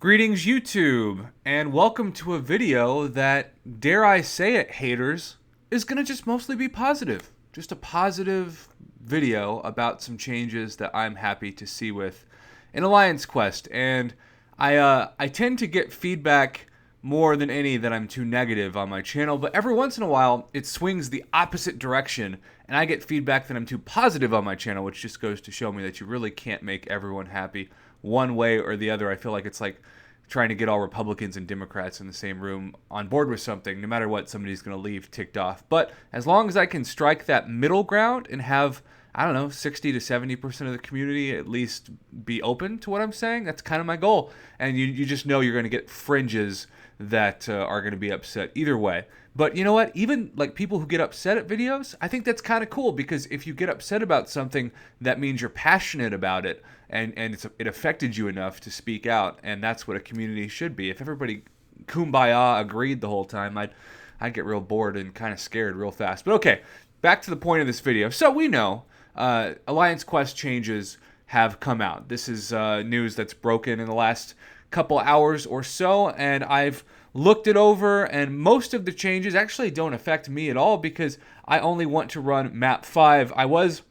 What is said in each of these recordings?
Greetings, YouTube, and welcome to a video that, dare I say it, haters, is going to just mostly be positive. Just a positive video about some changes that I'm happy to see with in Alliance Quest. And I tend to get feedback more than any that I'm too negative on my channel, but every once in a while it swings the opposite direction, and I get feedback that I'm too positive on my channel, which just goes to show me that you really can't make everyone happy one way or the other. I feel like it's like trying to get all Republicans and Democrats in the same room on board with something. No matter what, somebody's going to leave ticked off. But as long as I can strike that middle ground and have, I don't know, 60 to 70% of the community at least be open to what I'm saying, that's kind of my goal. And you just know you're going to get fringes that are going to be upset either way. But you know what? Even like people who get upset at videos, I think that's kind of cool, because if you get upset about something, that means you're passionate about it, and it affected you enough to speak out, and that's what a community should be. If everybody kumbaya agreed the whole time, I'd get real bored and kind of scared real fast. But okay, back to the point of this video. So we know Alliance Quest changes have come out. This is news that's broken in the last couple hours or so, and I've looked it over, and most of the changes actually don't affect me at all, because I only want to run map 5. I was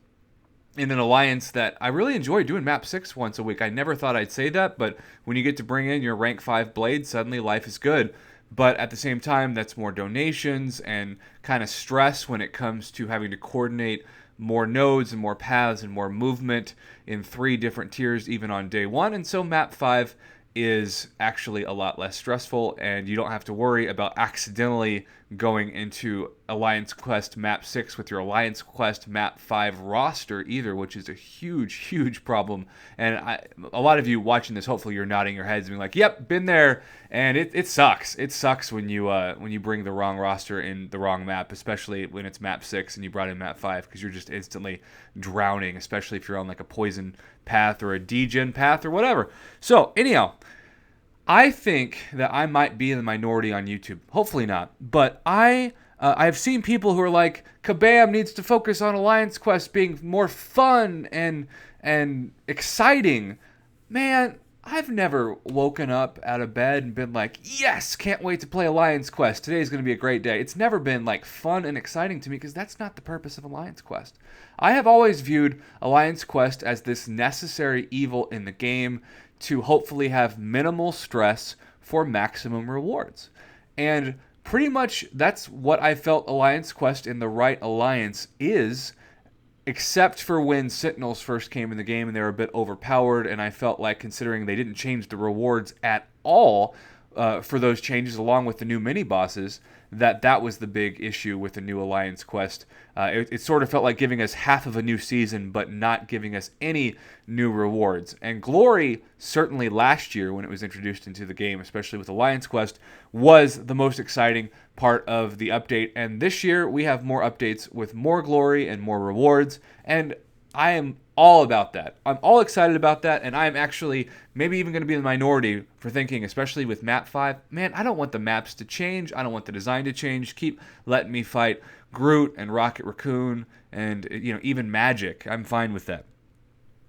in an alliance that I really enjoy doing map 6 once a week. I never thought I'd say that, but when you get to bring in your rank 5 blade, suddenly life is good. But at the same time, that's more donations and kind of stress when it comes to having to coordinate more nodes and more paths and more movement in 3 different tiers even on day 1. And so map 5 is actually a lot less stressful, and you don't have to worry about accidentally going into Alliance Quest Map 6 with your Alliance Quest Map 5 roster either, which is a huge problem. And a lot of you watching this, hopefully you're nodding your heads and being like, yep, been there, and it sucks. It sucks when you bring the wrong roster in the wrong map, especially when it's Map 6 and you brought in Map 5, because you're just instantly drowning, especially if you're on like a poison path or a degen path or whatever. So anyhow, I think that I might be in the minority on YouTube. Hopefully not. But I've seen people who are like, Kabam needs to focus on Alliance Quest being more fun and exciting. Man, I've never woken up out of bed and been like, yes, can't wait to play Alliance Quest. Today's going to be a great day. It's never been like fun and exciting to me, because that's not the purpose of Alliance Quest. I have always viewed Alliance Quest as this necessary evil in the game to hopefully have minimal stress for maximum rewards. And pretty much that's what I felt Alliance Quest in the right alliance is, except for when Sentinels first came in the game and they were a bit overpowered, and I felt like, considering they didn't change the rewards at all for those changes, along with the new mini-bosses, that was the big issue with the new Alliance Quest. It sort of felt like giving us half of a new season, but not giving us any new rewards. And Glory, certainly last year when it was introduced into the game, especially with Alliance Quest, was the most exciting part of the update. And this year we have more updates with more Glory and more rewards, and I am all about that. I'm all excited about that, and I'm actually maybe even going to be in the minority for thinking, especially with map 5, man, I don't want the maps to change. I don't want the design to change. Keep letting me fight Groot and Rocket Raccoon and even Magic. I'm fine with that.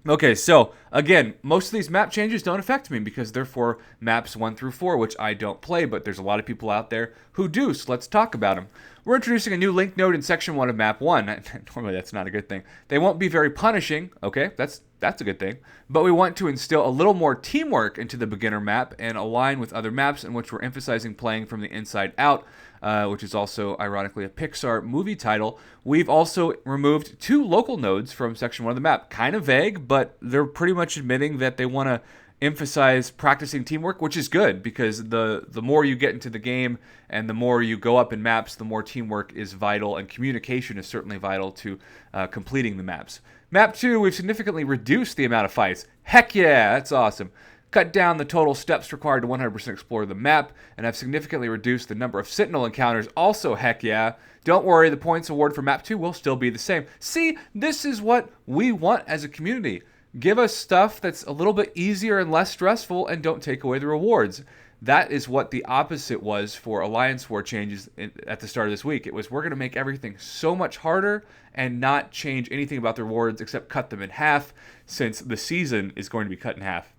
Okay, so again, most of these map changes don't affect me because they're for maps 1 through 4, which I don't play, but there's a lot of people out there who do, so let's talk about them. We're introducing a new link node in section 1 of map 1. Normally that's not a good thing. They won't be very punishing, okay, that's a good thing, but we want to instill a little more teamwork into the beginner map and align with other maps in which we're emphasizing playing from the inside out, which is also, ironically, a Pixar movie title. We've also removed 2 local nodes from section 1 of the map. Kind of vague, but they're pretty much admitting that they want to emphasize practicing teamwork, which is good, because the more you get into the game and the more you go up in maps, the more teamwork is vital, and communication is certainly vital to completing the maps. Map 2, we've significantly reduced the amount of fights. Heck yeah, that's awesome. Cut down the total steps required to 100% explore the map, and have significantly reduced the number of Sentinel encounters. Also, heck yeah. Don't worry, the points award for map 2 will still be the same. See, this is what we want as a community. Give us stuff that's a little bit easier and less stressful, and don't take away the rewards. That is what the opposite was for Alliance War changes at the start of this week. It was, we're going to make everything so much harder and not change anything about the rewards except cut them in half, since the season is going to be cut in half.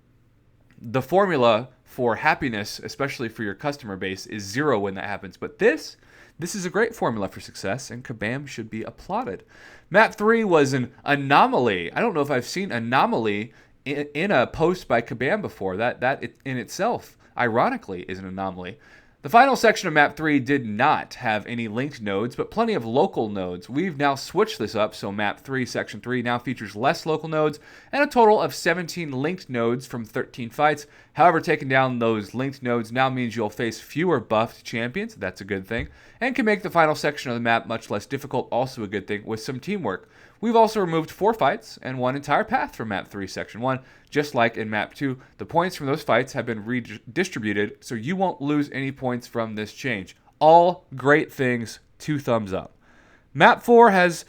the formula for happiness, especially for your customer base, is 0 when that happens. But this is a great formula for success, and Kabam should be applauded. Map 3 was an anomaly. I don't know if I've seen anomaly in a post by Kabam before. That in itself, ironically, is an anomaly. The final section of Map 3 did not have any linked nodes, but plenty of local nodes. We've now switched this up, so Map 3, Section 3 now features less local nodes and a total of 17 linked nodes from 13 fights. However, taking down those linked nodes now means you'll face fewer buffed champions, that's a good thing, and can make the final section of the map much less difficult, also a good thing, with some teamwork. We've also removed 4 fights and 1 entire path from Map 3, Section 1. Just like in Map 2, the points from those fights have been redistributed, so you won't lose any points from this change. All great things, 2 thumbs up. Map 4 has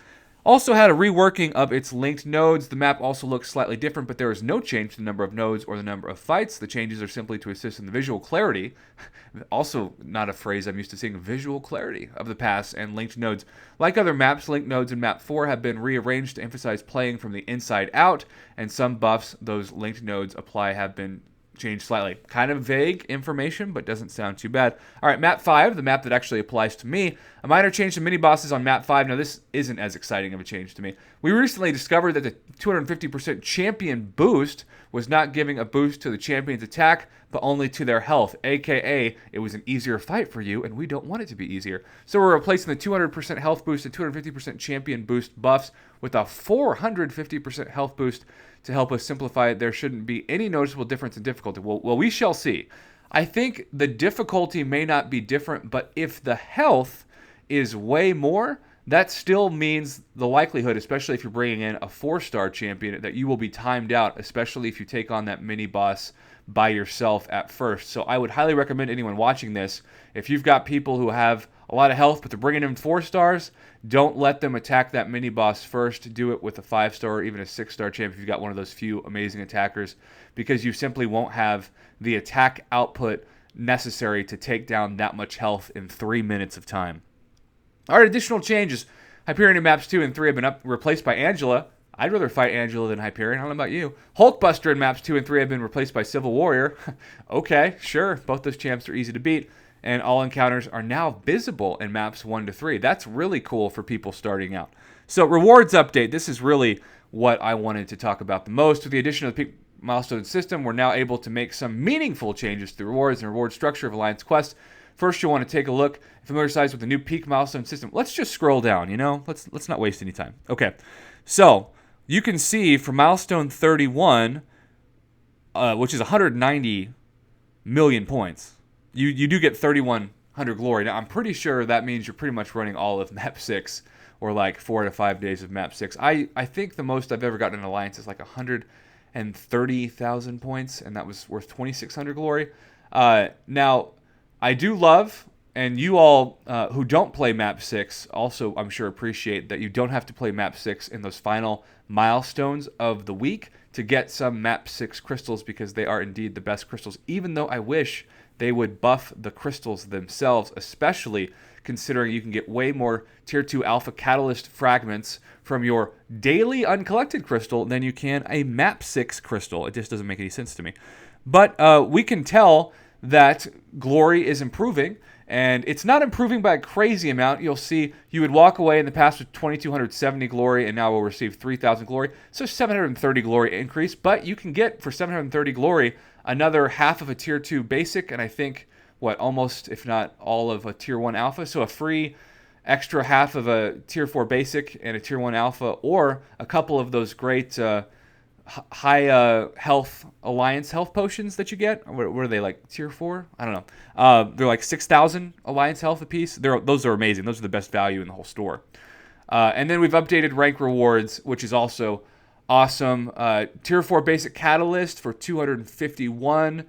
also had a reworking of its linked nodes. The map also looks slightly different, but there is no change to the number of nodes or the number of fights. The changes are simply to assist in the visual clarity. Also, not a phrase I'm used to seeing, visual clarity of the paths and linked nodes. Like other maps, linked nodes in Map 4 have been rearranged to emphasize playing from the inside out, and some buffs those linked nodes apply have been changed slightly. Kind of vague information, but doesn't sound too bad. All right, Map 5, the map that actually applies to me. A minor change to mini-bosses on Map 5. Now, this isn't as exciting of a change to me. We recently discovered that the 250% champion boost was not giving a boost to the champion's attack, but only to their health, aka it was an easier fight for you, and we don't want it to be easier. So we're replacing the 200% health boost and 250% champion boost buffs with a 450% health boost to help us simplify it. There shouldn't be any noticeable difference in difficulty. Well, we shall see. I think the difficulty may not be different, but if the health is way more, that still means the likelihood, especially if you're bringing in a 4-star champion, that you will be timed out, especially if you take on that mini-boss by yourself at first. So I would highly recommend anyone watching this, if you've got people who have a lot of health, but they're bringing in 4 stars, don't let them attack that mini-boss first. Do it with a 5-star or even a 6-star champ if you've got one of those few amazing attackers, because you simply won't have the attack output necessary to take down that much health in 3 minutes of time. All right, additional changes. Hyperion in Maps 2 and 3 have been replaced by Angela. I'd rather fight Angela than Hyperion. I don't know about you. Hulkbuster in Maps 2 and 3 have been replaced by Civil Warrior. Okay, sure. Both those champs are easy to beat. And all encounters are now visible in Maps 1 to 3. That's really cool for people starting out. So, rewards update. This is really what I wanted to talk about the most. With the addition of the peak milestone system, we're now able to make some meaningful changes to the rewards and reward structure of Alliance Quest. First, you'll want to take a look, familiarize with the new peak milestone system. Let's just scroll down, Let's not waste any time. Okay, so you can see for milestone 31, which is 190 million points, you do get 3,100 glory. Now, I'm pretty sure that means you're pretty much running all of Map 6, or like 4 to 5 days of Map 6. I think the most I've ever gotten in Alliance is like 130,000 points, and that was worth 2,600 glory. Now, I do love, and you all who don't play Map 6 also, I'm sure, appreciate that you don't have to play Map 6 in those final milestones of the week to get some Map 6 crystals, because they are indeed the best crystals, even though I wish they would buff the crystals themselves, especially considering you can get way more Tier 2 Alpha Catalyst fragments from your daily uncollected crystal than you can a Map 6 crystal. It just doesn't make any sense to me. But we can tell that glory is improving, and it's not improving by a crazy amount. You'll see you would walk away in the past with 2,270 glory, and now we'll receive 3,000 glory. So 730 glory increase, but you can get for 730 glory another half of a Tier 2 basic, and I think, almost, if not all of a Tier 1 alpha. So a free extra half of a Tier 4 basic and a Tier 1 alpha, or a couple of those great high health Alliance health potions that you get. What are they, like Tier 4? I don't know. They're like 6,000 Alliance health apiece. Those are amazing. Those are the best value in the whole store. And then we've updated rank rewards, which is also awesome. Tier 4 basic catalyst for 251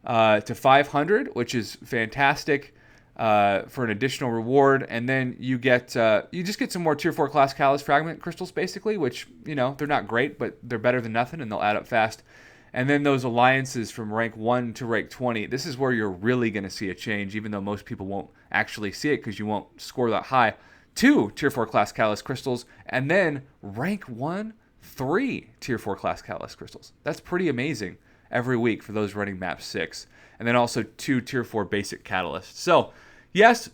to 500, which is fantastic. For an additional reward, and then you just get some more Tier 4 class catalyst fragment crystals, basically, which, they're not great, but they're better than nothing, and they'll add up fast. And then those alliances from rank 1 to rank 20, this is where you're really going to see a change, even though most people won't actually see it because you won't score that high. 2 Tier 4 class catalyst crystals, and then rank 1, 3 Tier 4 class catalyst crystals. That's pretty amazing. every week for those running map 6. And then also 2 tier 4 basic catalysts. So, yes,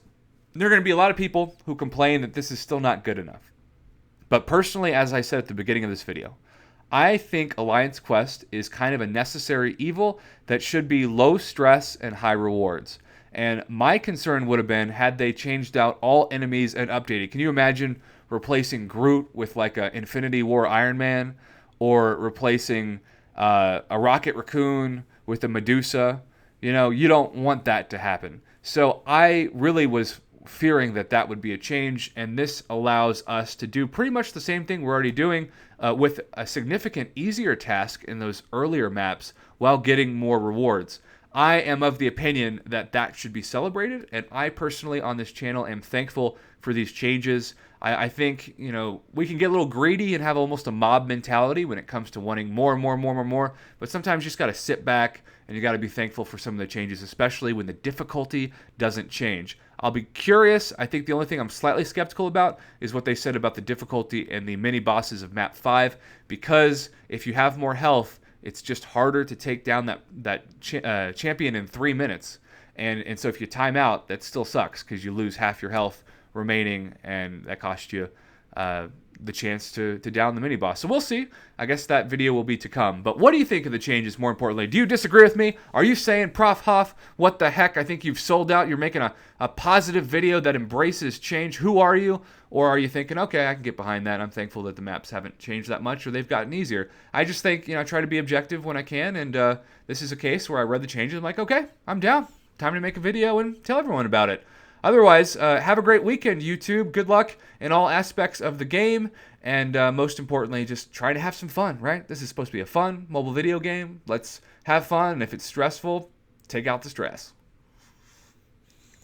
there are going to be a lot of people who complain that this is still not good enough. But personally, as I said at the beginning of this video, I think Alliance Quest is kind of a necessary evil that should be low stress and high rewards. And my concern would have been had they changed out all enemies and updated. Can you imagine replacing Groot with like a Infinity War Iron Man, or replacing a Rocket Raccoon with a Medusa? You know, you don't want that to happen. So I really was fearing that that would be a change, and this allows us to do pretty much the same thing we're already doing with a significant easier task in those earlier maps while getting more rewards. I am of the opinion that that should be celebrated, and I personally on this channel am thankful for these changes. I think, you know, we can get a little greedy and have almost a mob mentality when it comes to wanting more and more and more and more, but sometimes you just got to sit back and you got to be thankful for some of the changes, especially when the difficulty doesn't change. I'll be curious. I think the only thing I'm slightly skeptical about is what they said about the difficulty and the mini bosses of map 5, because if you have more health, it's just harder to take down that champion in 3 minutes. And so if you time out, that still sucks because you lose half your health remaining, and that costs you the chance to down the mini boss. So we'll see. I guess that video will be to come. But what do you think of the changes, more importantly? Do you disagree with me? Are you saying, Prof. Huff, what the heck? I think you've sold out. You're making a positive video that embraces change. Who are you? Or are you thinking, okay, I can get behind that. I'm thankful that the maps haven't changed that much or they've gotten easier. I just think, you know, I try to be objective when I can. And this is a case where I read the changes. I'm like, okay, I'm down. Time to make a video and tell everyone about it. Otherwise, have a great weekend, YouTube. Good luck in all aspects of the game. And most importantly, just try to have some fun, right? This is supposed to be a fun mobile video game. Let's have fun. And if it's stressful, take out the stress.